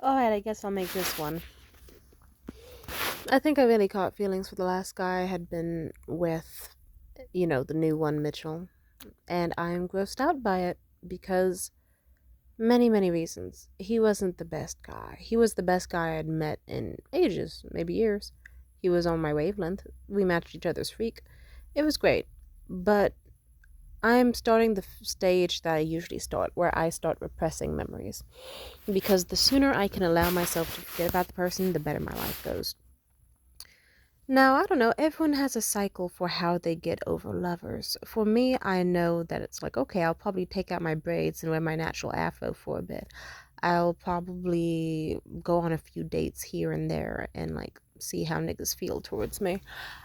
Alright, I guess I'll make this one. I think I really caught feelings for the last guy I had been with, the new one, Mitchell. And I'm grossed out by it because many, many reasons. He wasn't the best guy. He was the best guy I'd met in ages, maybe years. He was on my wavelength. We matched each other's freak. It was great. But I'm starting the stage that I usually start, where I start repressing memories. Because the sooner I can allow myself to forget about the person, the better my life goes. Now, I don't know, everyone has a cycle for how they get over lovers. For me, I know that it's like, okay, I'll probably take out my braids and wear my natural afro for a bit. I'll probably go on a few dates here and there and like see how niggas feel towards me.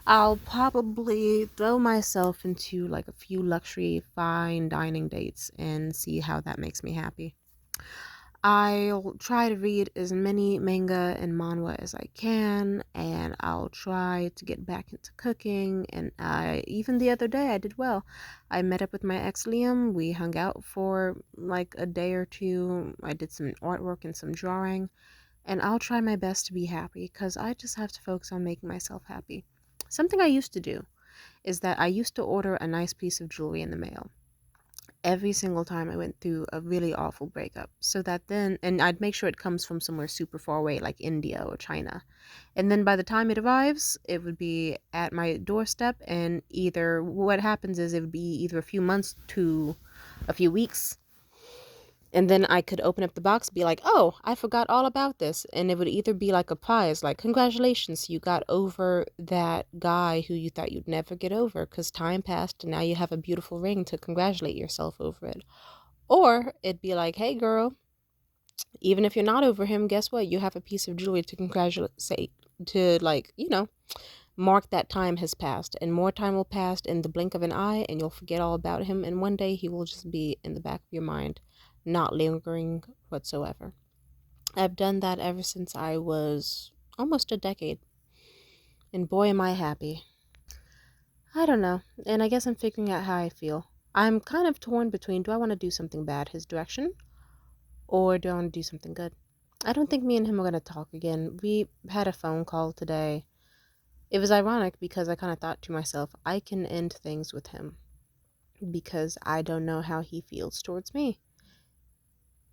I'll probably throw myself into like a few luxury fine dining dates and see how that makes me happy. I'll try to read as many manga and manhwa as I can, and I'll try to get back into cooking. And even the other day, I did well. I met up with my ex Liam. We hung out for like a day or two. I did some artwork and some drawing, and I'll try my best to be happy because I just have to focus on making myself happy. Something I used to do is that I used to order a nice piece of jewelry in the mail every single time I went through a really awful breakup. So that then, and I'd make sure it comes from somewhere super far away, like India or China. And then by the time it arrives, it would be at my doorstep. And either what happens is it would be either a few months to a few weeks, and then I could open up the box and be like, oh, I forgot all about this. And it would either be like a prize, like, congratulations, you got over that guy who you thought you'd never get over because time passed and now you have a beautiful ring to congratulate yourself over it. Or it'd be like, hey, girl, even if you're not over him, guess what? You have a piece of jewelry to congratulate, say, to like, mark that time has passed. And more time will pass in the blink of an eye and you'll forget all about him. And one day he will just be in the back of your mind, not lingering whatsoever. I've done that ever since I was almost a decade. And boy, am I happy. I don't know. And I guess I'm figuring out how I feel. I'm kind of torn between, do I want to do something bad his direction or do I want to do something good? I don't think me and him are going to talk again. We had a phone call today. It was ironic because I kind of thought to myself, I can end things with him because I don't know how he feels towards me.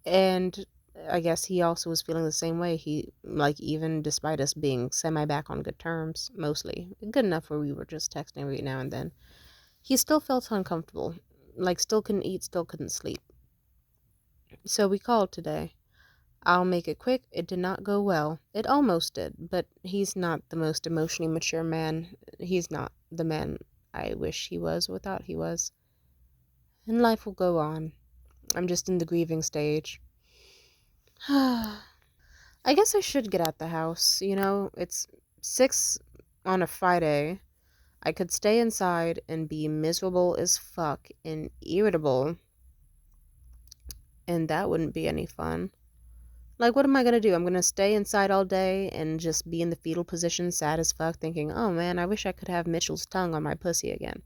And I guess he also was feeling the same way. He, like, even despite us being semi back on good terms, mostly good enough where we were just texting every now and then, he still felt uncomfortable. Like, still couldn't eat, still couldn't sleep. So we called today. I'll make it quick. It did not go well. It almost did, but he's not the most emotionally mature man. He's not the man I wish he was or thought he was. And life will go on. I'm just in the grieving stage. I guess I should get out the house. It's 6 on a Friday. I could stay inside and be miserable as fuck and irritable, and that wouldn't be any fun. Like, what am I gonna do? I'm gonna stay inside all day and just be in the fetal position, sad as fuck, thinking, oh man, I wish I could have Mitchell's tongue on my pussy again.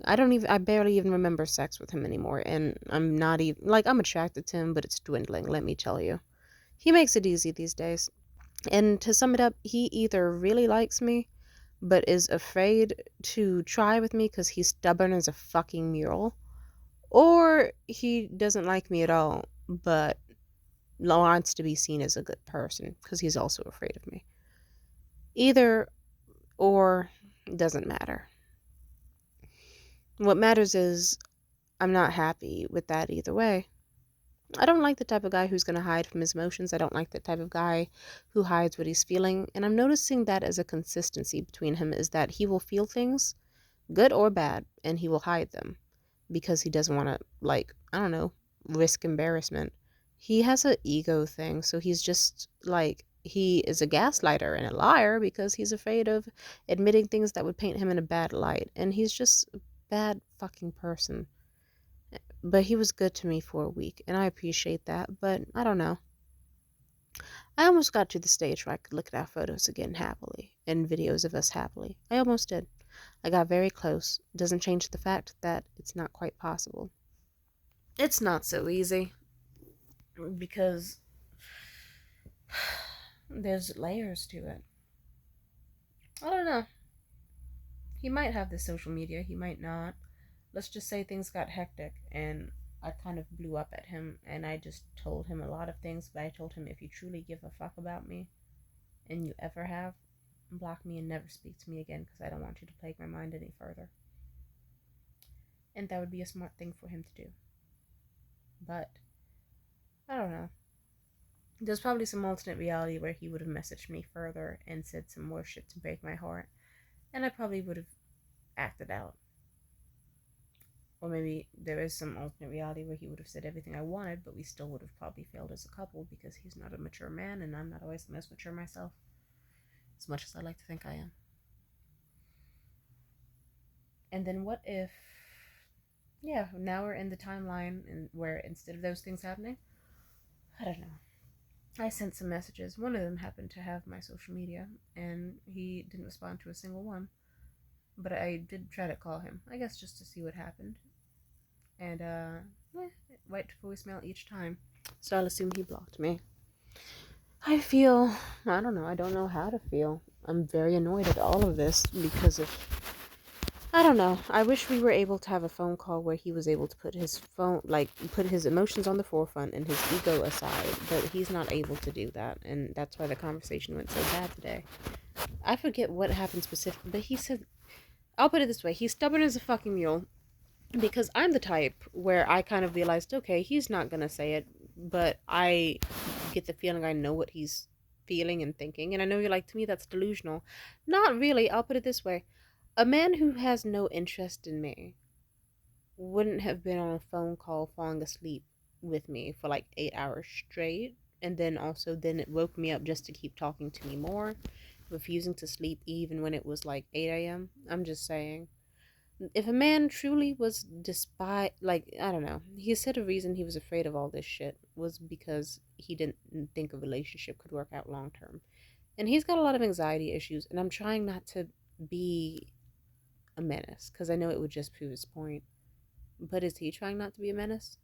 I barely even remember sex with him anymore, and I'm not even, like, I'm attracted to him, but it's dwindling, let me tell you. He makes it easy these days. And to sum it up, he either really likes me, but is afraid to try with me because he's stubborn as a fucking mule, or he doesn't like me at all, but wants to be seen as a good person because he's also afraid of me. Either or doesn't matter. What matters is I'm not happy with that either way. I don't like the type of guy who's going to hide from his emotions. I don't like the type of guy who hides what he's feeling. And I'm noticing that as a consistency between him is that he will feel things, good or bad, and he will hide them because he doesn't want to, like, I don't know, risk embarrassment. He has an ego thing. So he's just like, he is a gaslighter and a liar because he's afraid of admitting things that would paint him in a bad light. And he's just a bad fucking person. But he was good to me for a week, and I appreciate that, but I don't know. I almost got to the stage where I could look at our photos again happily, and videos of us happily. I almost did. I got very close. Doesn't change the fact that it's not quite possible. It's not so easy, because There's layers to it. I don't know. He might have the social media, he might not. Let's just say things got hectic and I kind of blew up at him and I just told him a lot of things, but I told him if you truly give a fuck about me and you ever have, block me and never speak to me again because I don't want you to plague my mind any further. And that would be a smart thing for him to do. But I don't know. There's probably some alternate reality where he would have messaged me further and said some more shit to break my heart, and I probably would have acted out. Or maybe there is some alternate reality where he would have said everything I wanted, but we still would have probably failed as a couple because he's not a mature man and I'm not always the most mature myself, as much as I like to think I am. And then what if, yeah, now we're in the timeline and where instead of those things happening, I don't know. I sent some messages. One of them happened to have my social media, and he didn't respond to a single one. But I did try to call him, I guess just to see what happened. And, went to voicemail each time. So I'll assume he blocked me. I don't know, I don't know how to feel. I'm very annoyed at all of this because of, I don't know. I wish we were able to have a phone call where he was able to put his put his emotions on the forefront and his ego aside, but he's not able to do that, and that's why the conversation went so bad today. I forget what happened specifically, but he said, I'll put it this way, he's stubborn as a fucking mule, because I'm the type where I kind of realized, okay, he's not gonna say it, but I get the feeling I know what he's feeling and thinking, and I know you're like, to me that's delusional. Not really, I'll put it this way. A man who has no interest in me wouldn't have been on a phone call falling asleep with me for like 8 hours straight, and then it woke me up just to keep talking to me more, refusing to sleep even when it was like 8 a.m. I'm just saying, if a man truly was despite, like, I don't know, he said a reason he was afraid of all this shit was because he didn't think a relationship could work out long term. And he's got a lot of anxiety issues, and I'm trying not to be a menace because I know it would just prove his point. But is he trying not to be a menace?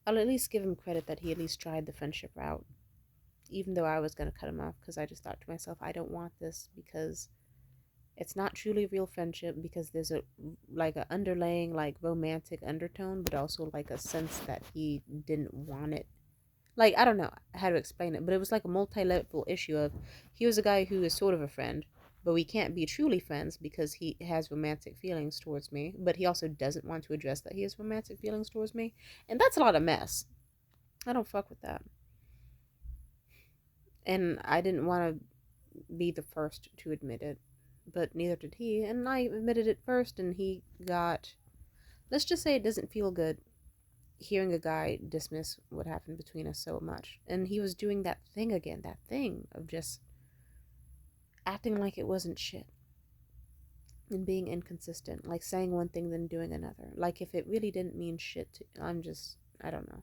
I'll at least give him credit that he at least tried the friendship route, even though I was going to cut him off because I just thought to myself, I don't want this because it's not truly real friendship, because there's a like a underlaying like romantic undertone, but also like a sense that he didn't want it. Like, I don't know how to explain it, but it was like a multi-level issue of, he was a guy who is sort of a friend, but we can't be truly friends because he has romantic feelings towards me, but he also doesn't want to address that he has romantic feelings towards me, and that's a lot of mess. I don't fuck with that. And I didn't want to be the first to admit it, but neither did he, and I admitted it first, and he got, let's just say it doesn't feel good hearing a guy dismiss what happened between us so much. And he was doing that thing again, that thing of just acting like it wasn't shit and being inconsistent, like saying one thing then doing another, like if it really didn't mean shit to, I don't know.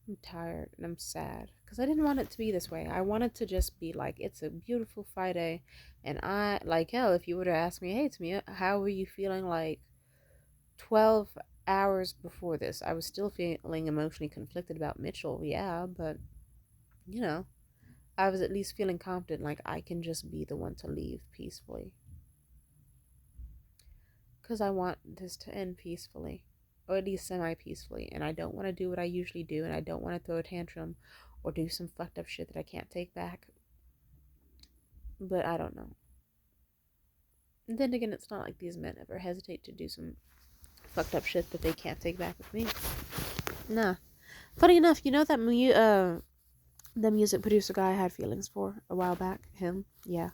I'm tired and I'm sad because I didn't want it to be this way. I wanted to just be like, it's a beautiful Friday, and I, like, hell, if you were to ask me, hey Tamia, how were you feeling like 12 hours before this? I was still feeling emotionally conflicted about Mitchell, yeah, but you know, I was at least feeling confident, like I can just be the one to leave peacefully. Because I want this to end peacefully, or at least semi peacefully, and I don't want to do what I usually do, and I don't want to throw a tantrum or do some fucked up shit that I can't take back. But I don't know. And then again, it's not like these men ever hesitate to do some fucked up shit that they can't take back with me. Nah. Funny enough, you know that the music producer guy I had feelings for a while back? Him? Yeah.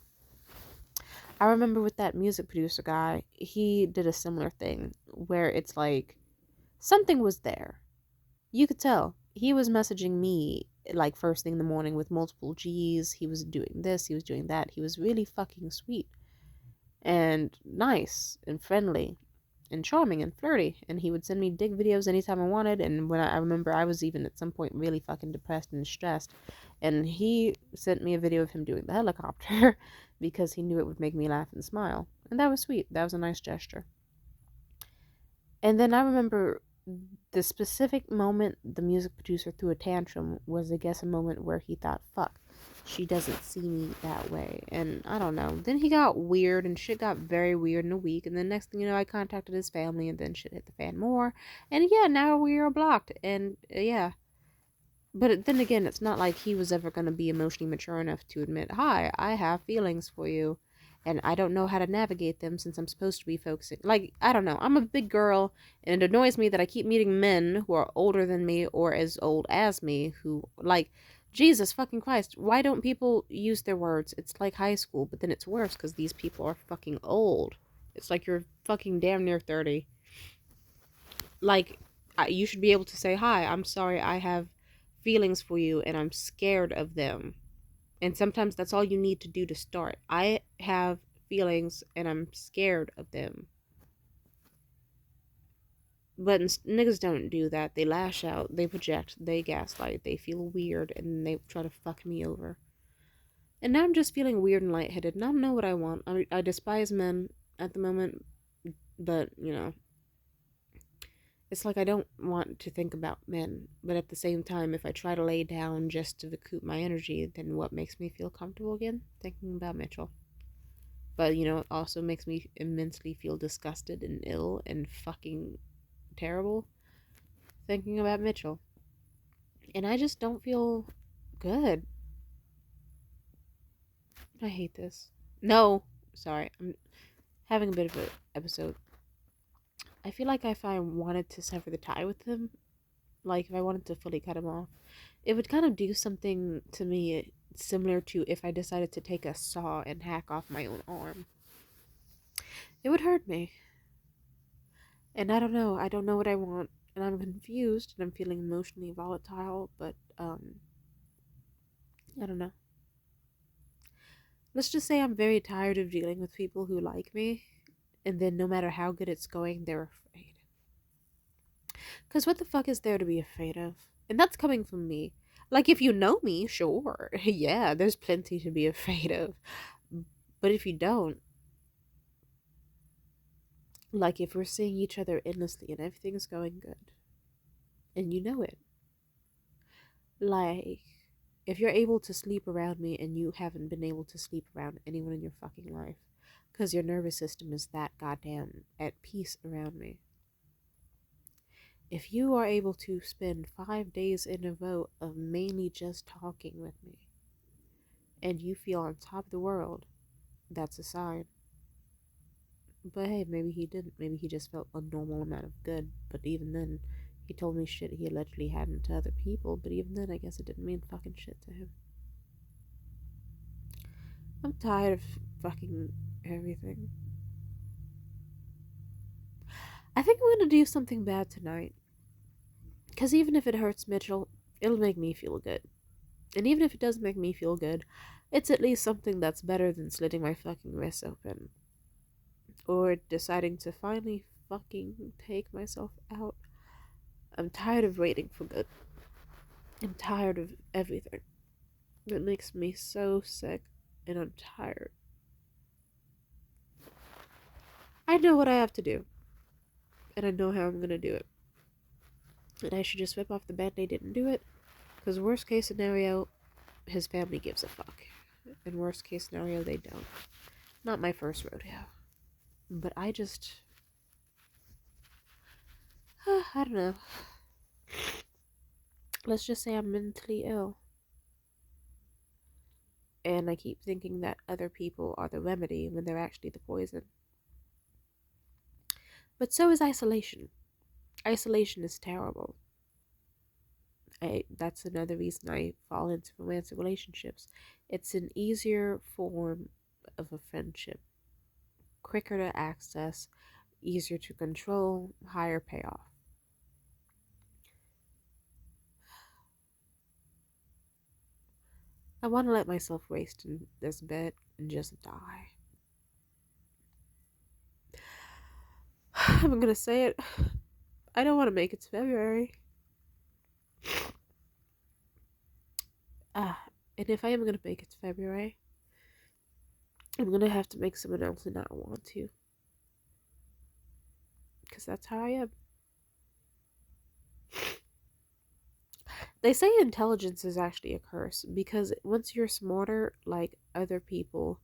I remember with that music producer guy, he did a similar thing where it's like something was there. You could tell. He was messaging me like first thing in the morning with multiple G's. He was doing this, he was doing that. He was really fucking sweet and nice and friendly and charming and flirty, and he would send me dick videos anytime I wanted. And when I remember I was even at some point really fucking depressed and stressed, and he sent me a video of him doing the helicopter because he knew it would make me laugh and smile, and that was sweet. That was a nice gesture. And then I remember the specific moment the music producer threw a tantrum was, I guess, a moment where he thought, fuck, she doesn't see me that way. And I don't know. Then he got weird and shit got very weird in a week. And then next thing you know, I contacted his family and then shit hit the fan more. And yeah, now we are blocked. And yeah. But then again, it's not like he was ever going to be emotionally mature enough to admit, hi, I have feelings for you. And I don't know how to navigate them since I'm supposed to be focusing. Like, I don't know. I'm a big girl, and it annoys me that I keep meeting men who are older than me or as old as me who, like, Jesus fucking Christ, why don't people use their words? It's like high school, but then it's worse because these people are fucking old. It's like you're fucking damn near 30. Like, you should be able to say, hi, I'm sorry, I have feelings for you and I'm scared of them. And sometimes that's all you need to do to start. I have feelings and I'm scared of them. But niggas don't do that. They lash out, they project, they gaslight, they feel weird, and they try to fuck me over. And now I'm just feeling weird and lightheaded, and I don't know what I want. I despise men at the moment, but, you know, it's like I don't want to think about men, but at the same time, if I try to lay down just to recoup my energy, then what makes me feel comfortable again? Thinking about Mitchell. But, you know, it also makes me immensely feel disgusted and ill and fucking terrible thinking about Mitchell. And I just don't feel good. I hate this. No, sorry. I'm having a bit of an episode. I feel like if I wanted to sever the tie with him, like if I wanted to fully cut him off, it would kind of do something to me similar to if I decided to take a saw and hack off my own arm. It would hurt me. And I don't know. I don't know what I want. And I'm confused and I'm feeling emotionally volatile, but I don't know. Let's just say I'm very tired of dealing with people who like me, and then no matter how good it's going, they're afraid. Because what the fuck is there to be afraid of? And that's coming from me. Like, if you know me, sure. Yeah, there's plenty to be afraid of. But if you don't, like, if we're seeing each other endlessly and everything's going good, and you know it, like, if you're able to sleep around me and you haven't been able to sleep around anyone in your fucking life, because your nervous system is that goddamn at peace around me. If you are able to spend 5 days in a row of mainly just talking with me, and you feel on top of the world, that's a sign. But hey, maybe he didn't. Maybe he just felt a normal amount of good. But even then, he told me shit he allegedly hadn't to other people. But even then, I guess it didn't mean fucking shit to him. I'm tired of fucking everything. I think I'm gonna do something bad tonight. Because even if it hurts Mitchell, it'll make me feel good. And even if it does make me feel good, it's at least something that's better than slitting my fucking wrists open. Or deciding to finally fucking take myself out. I'm tired of waiting for good. I'm tired of everything. It makes me so sick, and I'm tired. I know what I have to do, and I know how I'm gonna do it. And I should just rip off the band-aid and do it, because worst case scenario, his family gives a fuck. And worst case scenario, they don't. Not my first rodeo. But I just... I don't know. Let's just say I'm mentally ill. And I keep thinking that other people are the remedy when they're actually the poison. But so is isolation. Isolation is terrible. That's another reason I fall into romantic relationships. It's an easier form of a friendship, quicker to access, easier to control, higher payoff. I want to let myself waste in this bed and just die. I'm gonna say it. I don't want to make it to February. And if I am gonna make it to February, I'm gonna have to make someone else not want to. Because that's how I am. They say intelligence is actually a curse because once you're smarter like other people,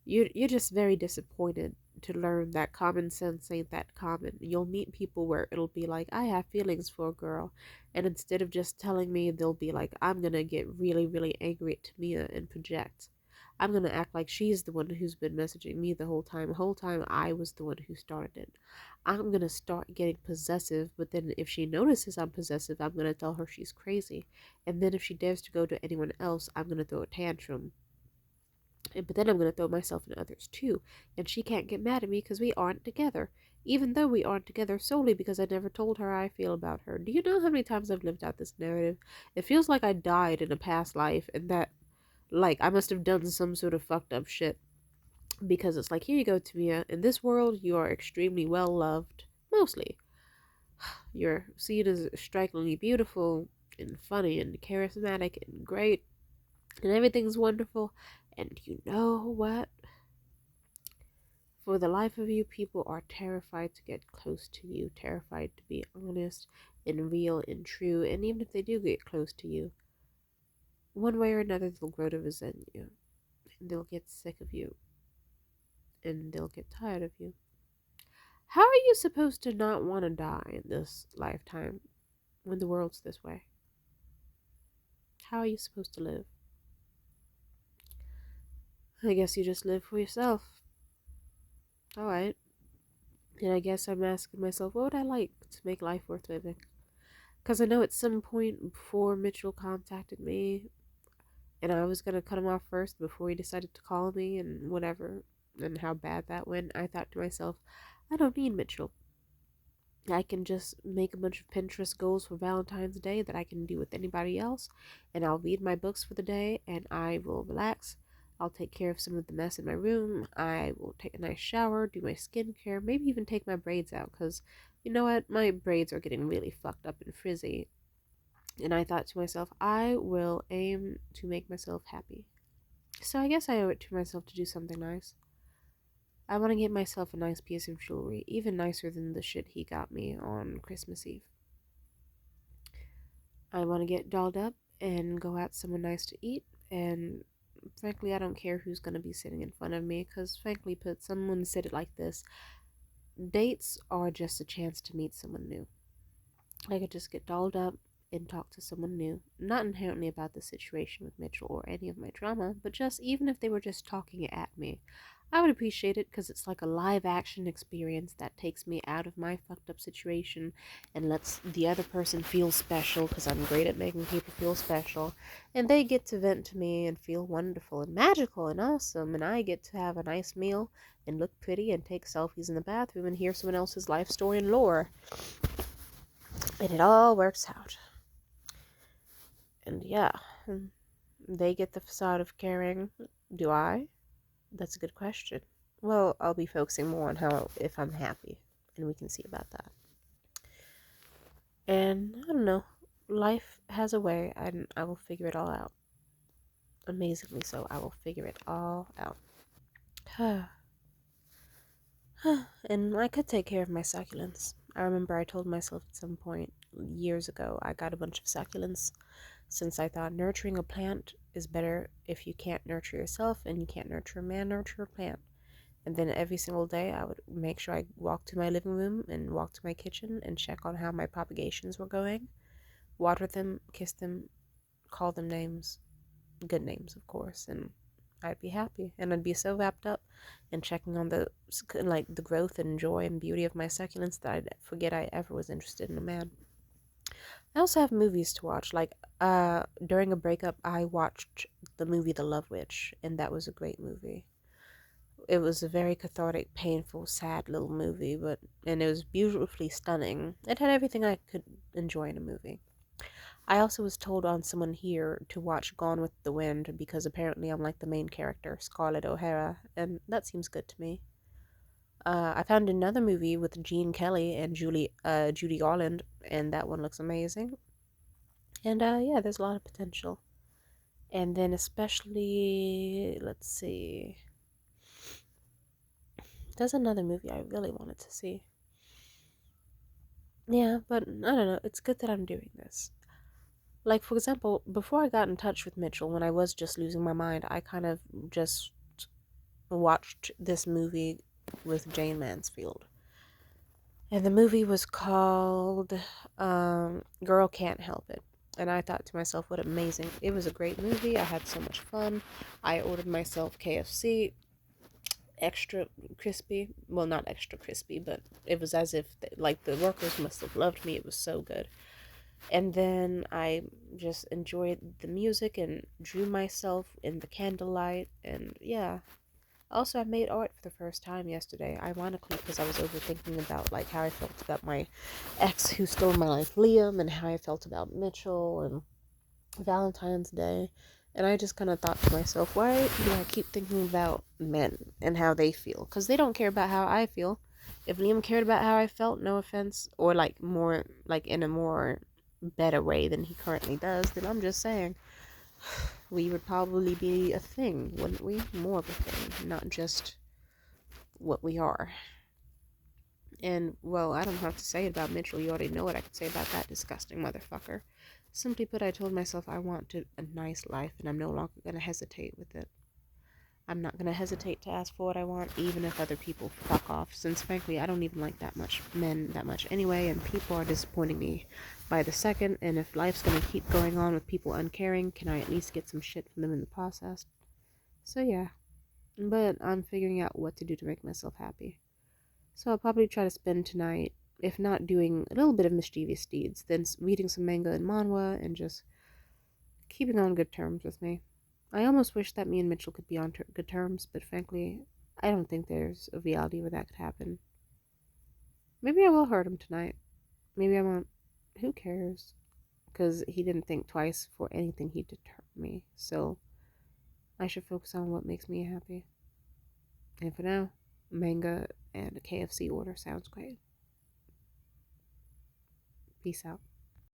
you're just very disappointed to learn that common sense ain't that common. You'll meet people where it'll be like, I have feelings for a girl, and instead of just telling me, they'll be like, I'm gonna get really, really angry at Tamia and project. I'm gonna act like she's the one who's been messaging me the whole time. The whole time I was the one who started it. I'm gonna start getting possessive, but then if she notices I'm possessive, I'm gonna tell her she's crazy. And then if she dares to go to anyone else, I'm gonna throw a tantrum. But then I'm going to throw myself in others too. And she can't get mad at me because we aren't together. Even though we aren't together solely because I never told her how I feel about her. Do you know how many times I've lived out this narrative? It feels like I died in a past life and that, like, I must have done some sort of fucked up shit. Because it's like, here you go, Tamia. In this world, you are extremely well loved. Mostly. You're seen as strikingly beautiful and funny and charismatic and great. And everything's wonderful. And you know what? For the life of you, people are terrified to get close to you, terrified to be honest and real and true. And even if they do get close to you, one way or another, they'll grow to resent you. And they'll get sick of you. And they'll get tired of you. How are you supposed to not want to die in this lifetime when the world's this way? How are you supposed to live? I guess you just live for yourself. Alright. And I guess I'm asking myself, what would I like to make life worth living? Because I know at some point before Mitchell contacted me, and I was going to cut him off first before he decided to call me and whatever, and how bad that went, I thought to myself, I don't need Mitchell. I can just make a bunch of Pinterest goals for Valentine's Day that I can do with anybody else, and I'll read my books for the day, and I will relax. I'll take care of some of the mess in my room. I will take a nice shower, do my skincare, maybe even take my braids out, because you know what? My braids are getting really fucked up and frizzy. And I thought to myself, I will aim to make myself happy. So I guess I owe it to myself to do something nice. I want to get myself a nice piece of jewelry, even nicer than the shit he got me on Christmas Eve. I want to get dolled up and go out somewhere nice to eat. And frankly, I don't care who's going to be sitting in front of me because, frankly put, someone said it like this: dates are just a chance to meet someone new. I could just get dolled up and talk to someone new. Not inherently about the situation with Mitchell or any of my drama, but just even if they were just talking at me. I would appreciate it because it's like a live action experience that takes me out of my fucked up situation and lets the other person feel special because I'm great at making people feel special. And they get to vent to me and feel wonderful and magical and awesome. And I get to have a nice meal and look pretty and take selfies in the bathroom and hear someone else's life story and lore. And it all works out. And yeah, they get the facade of caring. Do I? That's a good question. Well, I'll be focusing more on how if I'm happy, and we can see about that. And I don't know, life has a way, and I will figure it all out. Amazingly so, I will figure it all out. And I could take care of my succulents. I remember I told myself at some point years ago I got a bunch of succulents since I thought nurturing a plant is better if you can't nurture yourself and you can't nurture a man, nurture a plant. And then every single day I would make sure I walked to my living room and walked to my kitchen and check on how my propagations were going, water them, kiss them, call them names, good names of course, and I'd be happy. And I'd be so wrapped up in checking on the growth and joy and beauty of my succulents that I'd forget I ever was interested in a man. I also have movies to watch. During a breakup, I watched the movie The Love Witch, and that was a great movie. It was a very cathartic, painful, sad little movie, and it was beautifully stunning. It had everything I could enjoy in a movie. I also was told on someone here to watch Gone with the Wind because apparently I'm like the main character, Scarlett O'Hara, and that seems good to me. I found another movie with Gene Kelly and Judy Garland, and that one looks amazing. And yeah, there's a lot of potential. And then especially, let's see, there's another movie I really wanted to see. Yeah, but I don't know. It's good that I'm doing this. Like, for example, before I got in touch with Mitchell, when I was just losing my mind, I kind of just watched this movie with Jane Mansfield. And the movie was called Girl Can't Help It. And I thought to myself, what amazing. It was a great movie. I had so much fun. I ordered myself KFC, extra crispy. Well, not extra crispy, but it was as if, like, the workers must have loved me. It was so good. And then I just enjoyed the music and drew myself in the candlelight. And yeah, also, I made art for the first time yesterday, ironically, because I was overthinking about like how I felt about my ex who stole my life, Liam, and how I felt about Mitchell and Valentine's Day. And I just kind of thought to myself, why do I keep thinking about men and how they feel? Because they don't care about how I feel. If Liam cared about how I felt, no offense, or like more, like in a more better way than he currently does, then I'm just saying we would probably be a thing, wouldn't we? More of a thing, not just what we are. And, well, I don't have to say it about Mitchell. You already know what I could say about that disgusting motherfucker. Simply put, I told myself I wanted a nice life, and I'm no longer going to hesitate with it. I'm not going to hesitate to ask for what I want, even if other people fuck off, since frankly, I don't even like that much men that much anyway, and people are disappointing me by the second, and if life's going to keep going on with people uncaring, can I at least get some shit from them in the process? So yeah, but I'm figuring out what to do to make myself happy. So I'll probably try to spend tonight, if not doing a little bit of mischievous deeds, then reading some manga and manhwa and just keeping on good terms with me. I almost wish that me and Mitchell could be on good terms, but frankly, I don't think there's a reality where that could happen. Maybe I will hurt him tonight. Maybe I won't. Who cares? Because he didn't think twice for anything he did hurt me. So I should focus on what makes me happy. And for now, manga and a KFC order sounds great. Peace out.